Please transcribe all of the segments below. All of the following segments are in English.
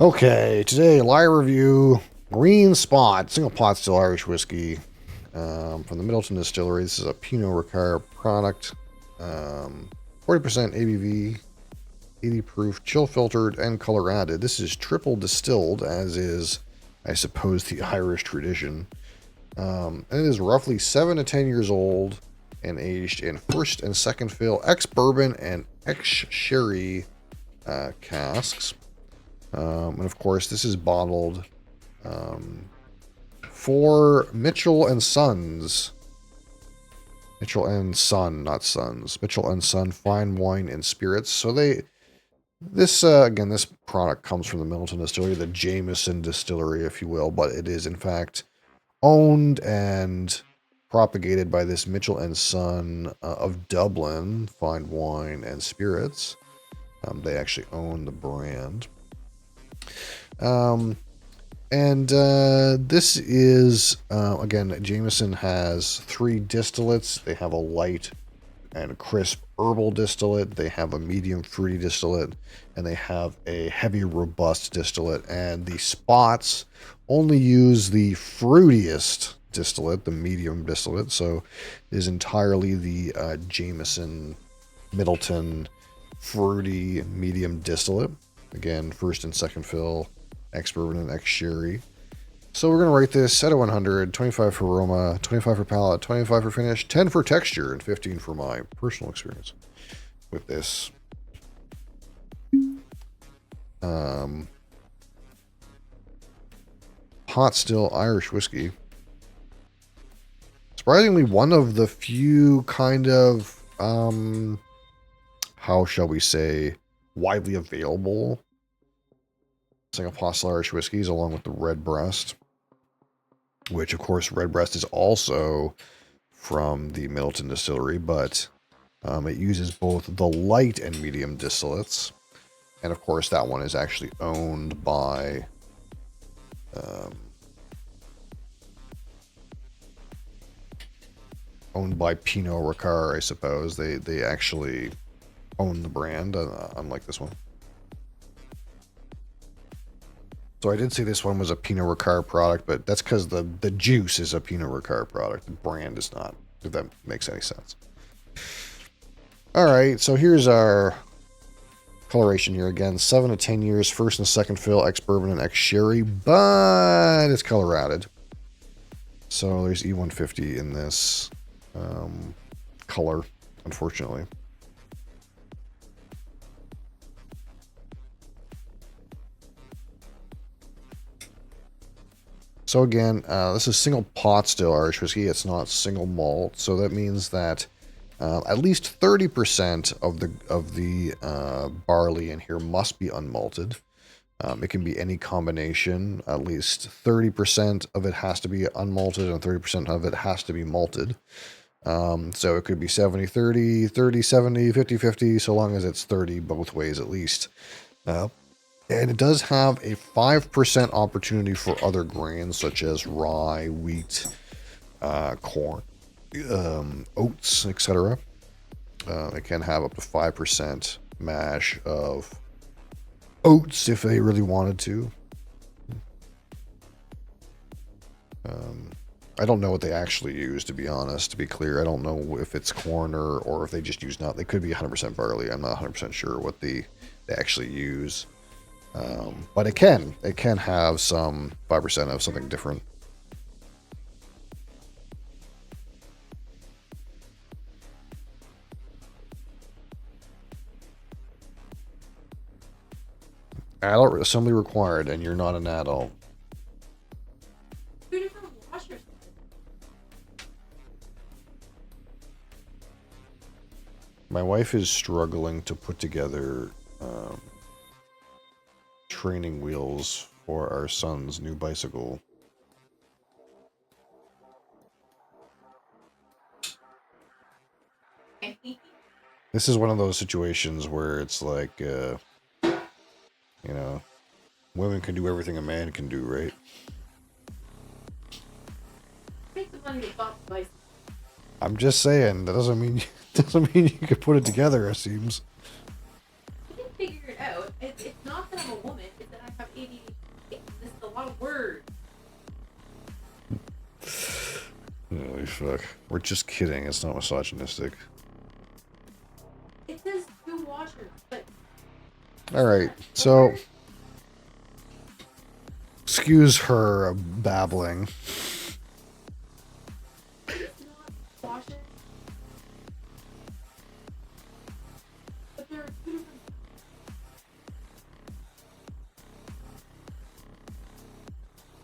Okay, today live review Green Spot single pot still Irish whiskey from the Middleton Distillery. This is a Pinot Ricard product, 40% ABV, 80 proof, chill filtered, and color added. This is triple distilled, as is, I suppose, the Irish tradition. And it is roughly 7 to 10 years old and aged in first and second fill ex-bourbon and ex-sherry casks. And of course, this is bottled for Mitchell and Sons. Mitchell and Son, not Sons. Mitchell and Son Fine Wine and Spirits. So this product comes from the Middleton Distillery, the Jameson Distillery, if you will, but it is in fact owned and propagated by this Mitchell and Son of Dublin Fine Wine and Spirits. They actually own the brand. This is, again, Jameson has 3 distillates. They have a light and crisp herbal distillate. They have a medium fruity distillate, and they have a heavy robust distillate. And the spots only use the fruitiest distillate, the medium distillate. So it is entirely the Jameson Middleton fruity medium distillate. Again, first and second fill, ex-bourbon and ex-sherry. So we're going to rate this out of 100, 25 for aroma, 25 for palate, 25 for finish, 10 for texture, and 15 for my personal experience with this. Hot still Irish whiskey. Surprisingly, one of the few kind of, how shall we say, widely available single pot Irish whiskeys, along with the Redbreast, which of course Redbreast is also from the Middleton Distillery, but it uses both the light and medium distillates, and of course that one is actually owned by Pinot Ricard, I suppose. They actually own the brand, unlike this one. So I did say this one was a Pinot Ricard product, but that's because the juice is a Pinot Ricard product. The brand is not, if that makes any sense. All right, so here's our coloration here again. 7 to 10 years, first and second fill, ex-bourbon and ex-sherry, but it's color added. So there's E150 in this color, unfortunately. So again, this is single pot still Irish whiskey. It's not single malt, so that means that at least 30% of the barley in here must be unmalted. It can be any combination. At least 30% of it has to be unmalted, and 30% of it has to be malted. So it could be 70-30, 30-70, 50-50, so long as it's 30 both ways at least. And it does have a 5% opportunity for other grains, such as rye, wheat, corn, oats, etc. It can have up to 5% mash of oats if they really wanted to. I don't know what they actually use, to be honest, to be clear. I don't know if it's corn or if they just use nut. They could be 100% barley. I'm not 100% sure what they actually use. But it can have some 5% of something different. Adult assembly required, and you're not an adult. My wife is struggling to put together training wheels for our son's new bicycle. This is one of those situations where it's like, you know, women can do everything a man can do, right? I'm just saying, that doesn't mean you can put it together, it seems. You can figure it out. It's not that I'm a woman, it's that I have ADD. Holy fuck. We're just kidding. It's not misogynistic. Alright, so... Excuse her babbling.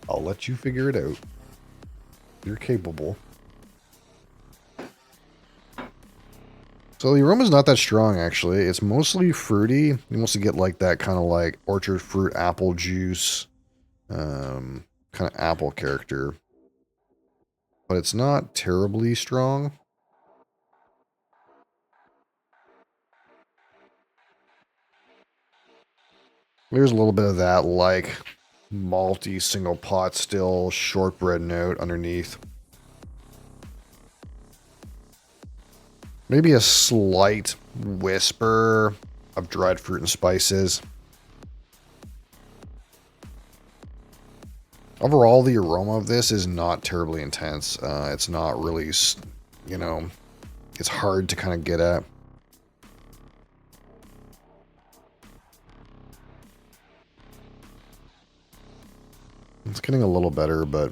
I'll let you figure it out. You're capable. So the aroma's not that strong, actually. It's mostly fruity. You mostly get like that kind of like orchard fruit, apple juice, kind of apple character. But it's not terribly strong. There's a little bit of that like malty single pot still shortbread note underneath. Maybe a slight whisper of dried fruit and spices. Overall, the aroma of this is not terribly intense. It's not really, you know, it's hard to kind of get at. It's getting a little better, but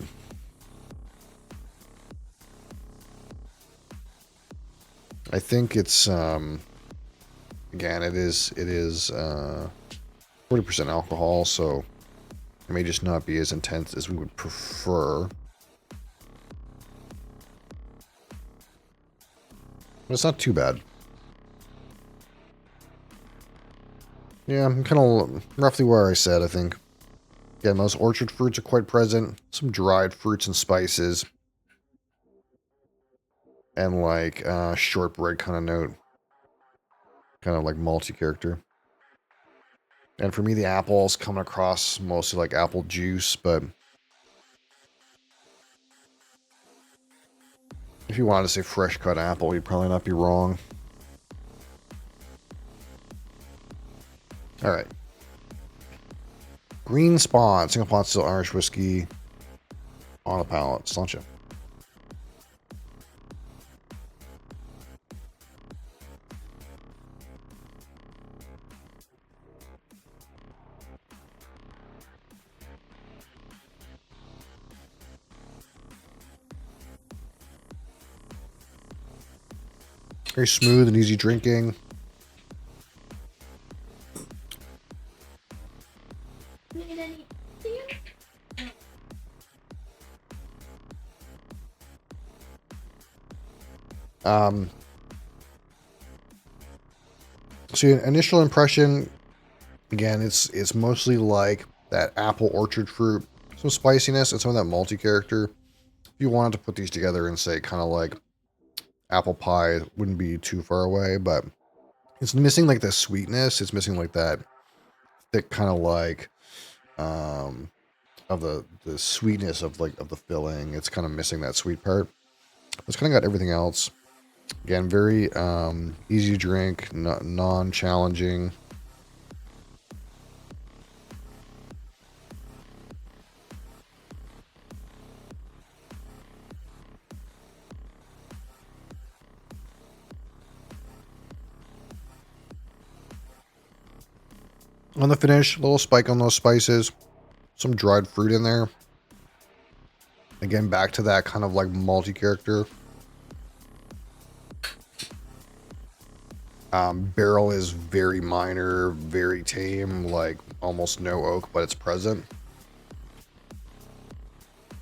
I think it's, again, it is 40% alcohol, so it may just not be as intense as we would prefer. But it's not too bad. Yeah, I'm kind of roughly where I said, I think. Again, those orchard fruits are quite present. Some dried fruits and spices. And like shortbread kind of note. Kind of like malty character. And for me, the apple's coming across mostly like apple juice, but if you wanted to say fresh cut apple, you'd probably not be wrong. Alright. Green Spawn, single pot still Irish whiskey on the palate. Sláinte. Very smooth and easy drinking. So your initial impression, again, it's mostly like that apple orchard fruit, some spiciness, and some of that malty character. If you wanted to put these together and say kind of like apple pie, it wouldn't be too far away, but it's missing like the sweetness. It's missing like that thick kind of like of the sweetness of like of the filling. It's kind of missing that sweet part. It's kind of got everything else. Again, very easy to drink, non-challenging. On the finish, a little spike on those spices. Some dried fruit in there. Again, back to that kind of like malty character. Barrel is very minor, very tame, like almost no oak, but it's present.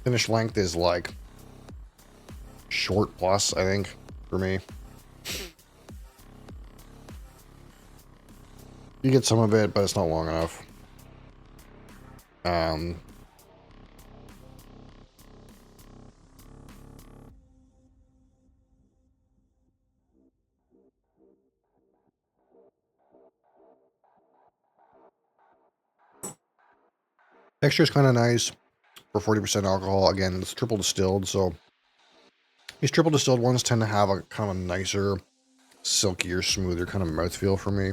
Finish length is like short plus, I think, for me. You get some of it, but it's not long enough. Texture is kind of nice for 40% alcohol. Again, it's triple distilled, so these triple distilled ones tend to have a kind of a nicer, silkier, smoother kind of mouthfeel for me.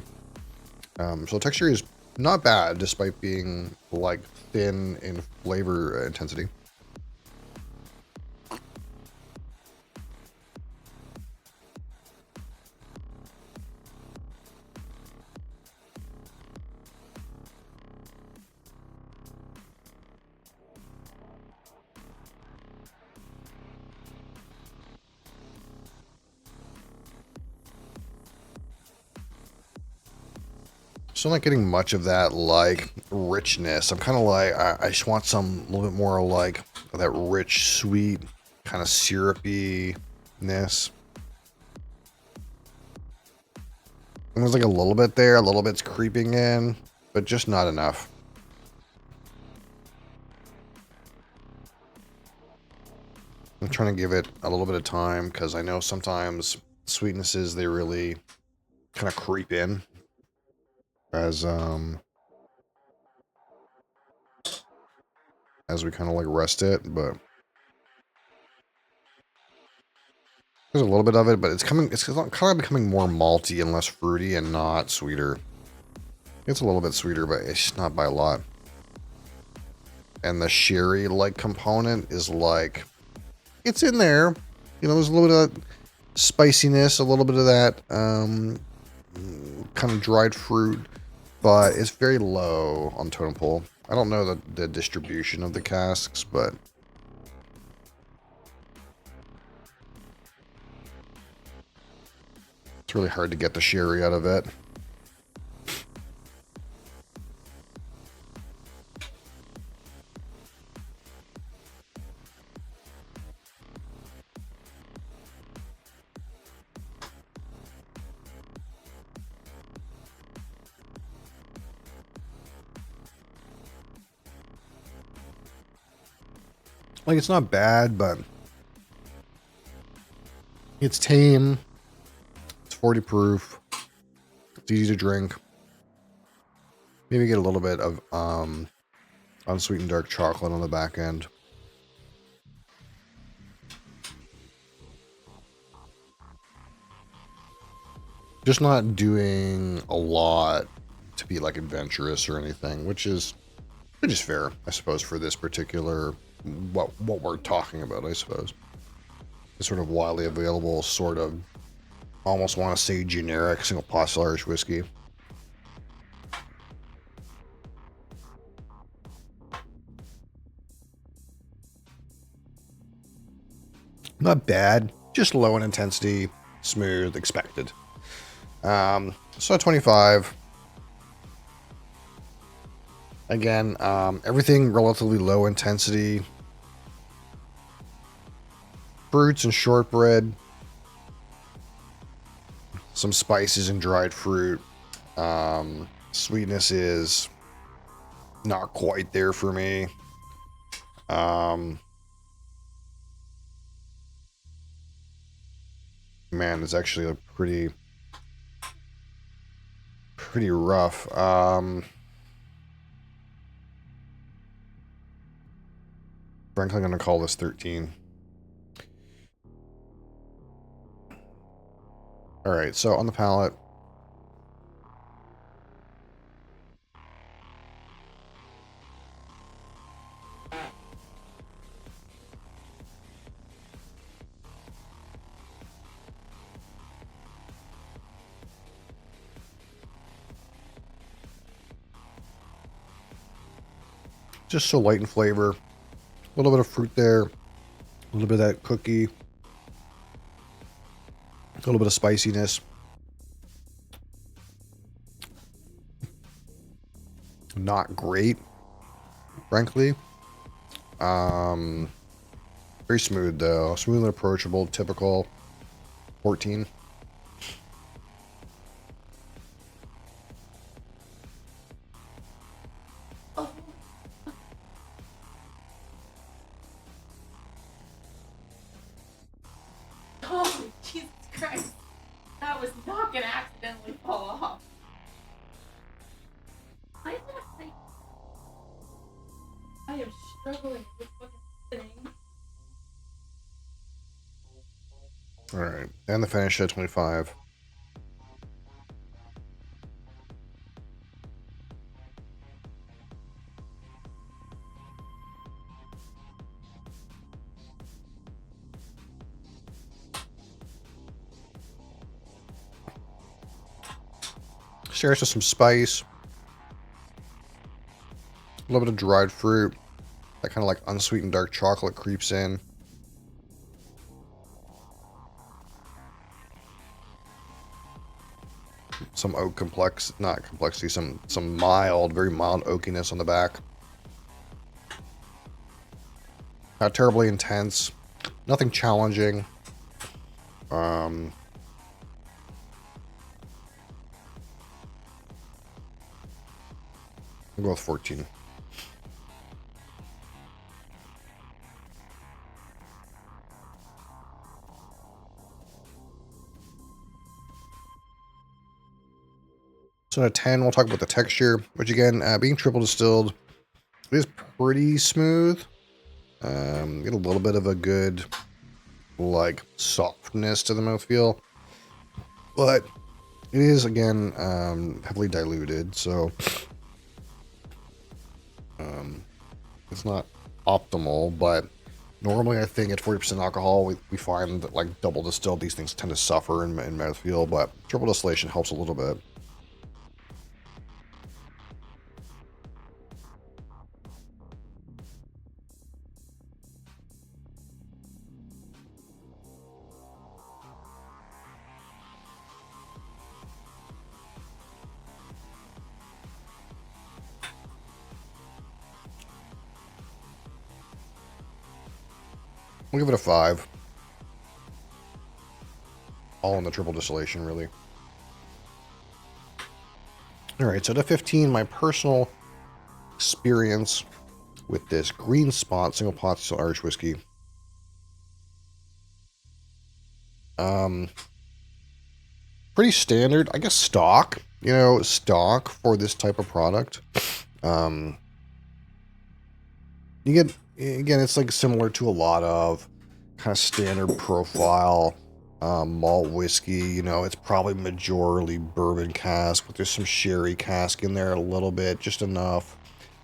So texture is Not bad, despite being like thin in flavor intensity. So I'm not getting much of that like richness. I'm kind of like I just want some a little bit more like that rich, sweet, kind of syrupiness. And there's like a little bit there, a little bit's creeping in, but just not enough. I'm trying to give it a little bit of time because I know sometimes sweetnesses they really kind of creep in as we kind of like rest it, but there's a little bit of it, but it's kind of becoming more malty and less fruity and not sweeter. It's a little bit sweeter, but it's not by a lot. And the sherry like component is like, it's in there. You know, there's a little bit of that spiciness, a little bit of that kind of dried fruit, but it's very low on totem pole. I don't know the distribution of the casks, but it's really hard to get the sherry out of it. Like, it's not bad, but it's tame. It's 40 proof. It's easy to drink. Maybe get a little bit of unsweetened dark chocolate on the back end. Just not doing a lot to be like adventurous or anything, which is fair, I suppose, for this particular what we're talking about, I suppose. It's sort of widely available, sort of almost want to say generic single pot Irish whiskey. Not bad, just low in intensity, smooth, expected. So 25. Again, everything relatively low intensity. Fruits and shortbread. Some spices and dried fruit. Sweetness is not quite there for me. Man, it's actually a pretty rough. Frankly, I'm going to call this 13. All right, so on the palate, just so light in flavor. A little bit of fruit there, a little bit of that cookie, a little bit of spiciness. Not great, frankly. Very smooth though, smooth and approachable, typical. 14. Oh, Jesus Christ. That was not gonna accidentally fall off. I am struggling with this fucking thing. All right, and the finish at 25. Starts with some spice, a little bit of dried fruit. That kind of like unsweetened dark chocolate creeps in. Some oak not complexity, some mild, very mild oakiness on the back. Not terribly intense. Nothing challenging. I'll go with 14. So at a 10, we'll talk about the texture, which again, being triple distilled, it is pretty smooth. Get a little bit of a good, like, softness to the mouthfeel. But it is, again, heavily diluted, so it's not optimal, but normally I think at 40% alcohol, we find that, like, double distilled, these things tend to suffer in mouthfeel, but triple distillation helps a little bit. We'll give it a 5. All in the triple distillation, really. Alright, so to 15, my personal experience with this Green Spot single pot still Irish whiskey. Pretty standard, I guess stock, stock for this type of product. You get, again, it's like similar to a lot of kind of standard profile malt whiskey. It's probably majorly bourbon cask, but there's some sherry cask in there a little bit, just enough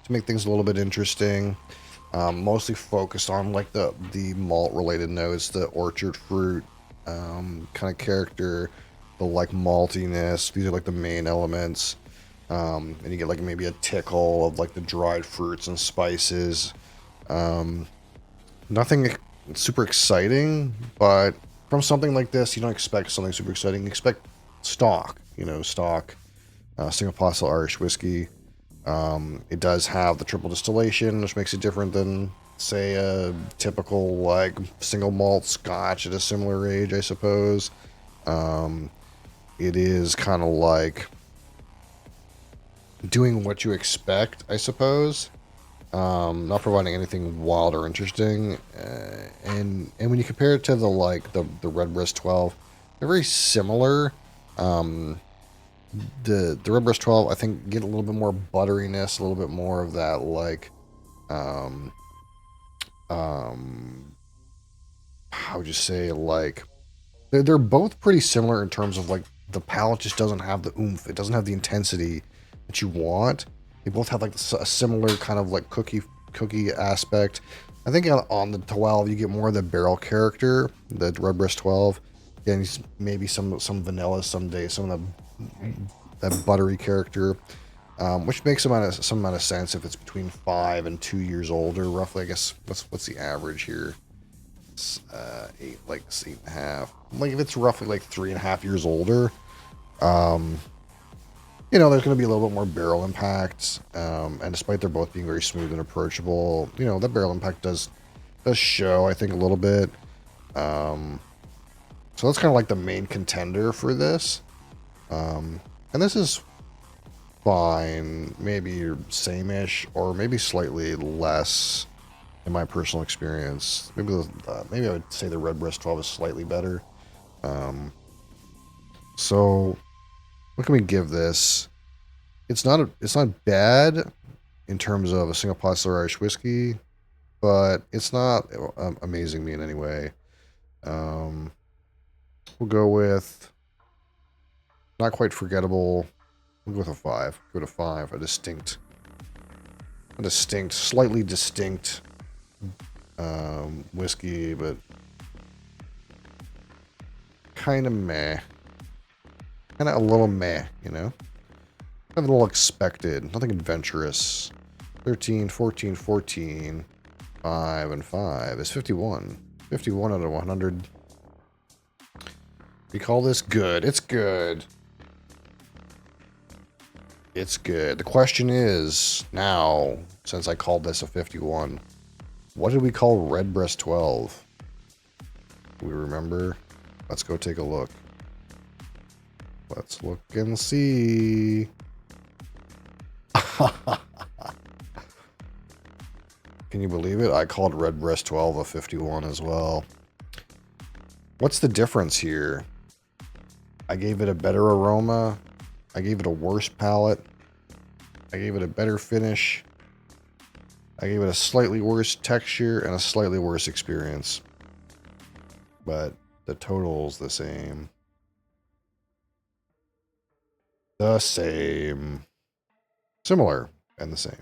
to make things a little bit interesting. Mostly focused on like the malt related notes, the orchard fruit kind of character, the like maltiness. These are like the main elements. And you get like maybe a tickle of like the dried fruits and spices. Nothing super exciting, but from something like this, you don't expect something super exciting. You expect stock, single pot still Irish whiskey. It does have the triple distillation, which makes it different than, say, a typical like single malt Scotch at a similar age, I suppose. It is kind of like doing what you expect, I suppose. Not providing anything wild or interesting, and when you compare it to the Redbreast 12, they're very similar. The Redbreast 12, I think, get a little bit more butteriness, a little bit more of that like how would you say, like they're both pretty similar in terms of like the palate just doesn't have the oomph, it doesn't have the intensity that you want. They both have like a similar kind of like cookie aspect. I think on the 12 you get more of the barrel character, the Redbreast 12. Again, maybe some vanilla someday, some of that buttery character, which makes some amount of sense if it's between 5 and 2 years older, roughly. I guess what's the average here? It's 8.5. Like if it's roughly like 3.5 years older, there's going to be a little bit more barrel impact, and despite they're both being very smooth and approachable, that barrel impact does show, I think, a little bit. So that's kind of like the main contender for this. And this is fine, maybe same-ish, or maybe slightly less in my personal experience. Maybe I would say the Redbreast 12 is slightly better. So what can we give this? It's not bad in terms of a single pot still Irish whiskey, but it's not amazing me in any way. We'll go with not quite forgettable. We'll go with a 5. Go to 5. A distinct, slightly distinct whiskey, but kind of meh. Kind of a little meh, a little expected. Nothing adventurous. 13, 14, 14. 5 and 5 is 51. 51 out of 100. We call this good. It's good. It's good. The question is, now, since I called this a 51, what did we call Redbreast 12? Do we remember? Let's go take a look. Let's look and see. Can you believe it? I called Redbreast 12 a 51 as well. What's the difference here? I gave it a better aroma. I gave it a worse palate. I gave it a better finish. I gave it a slightly worse texture and a slightly worse experience. But the total's the same. The same. Similar and the same.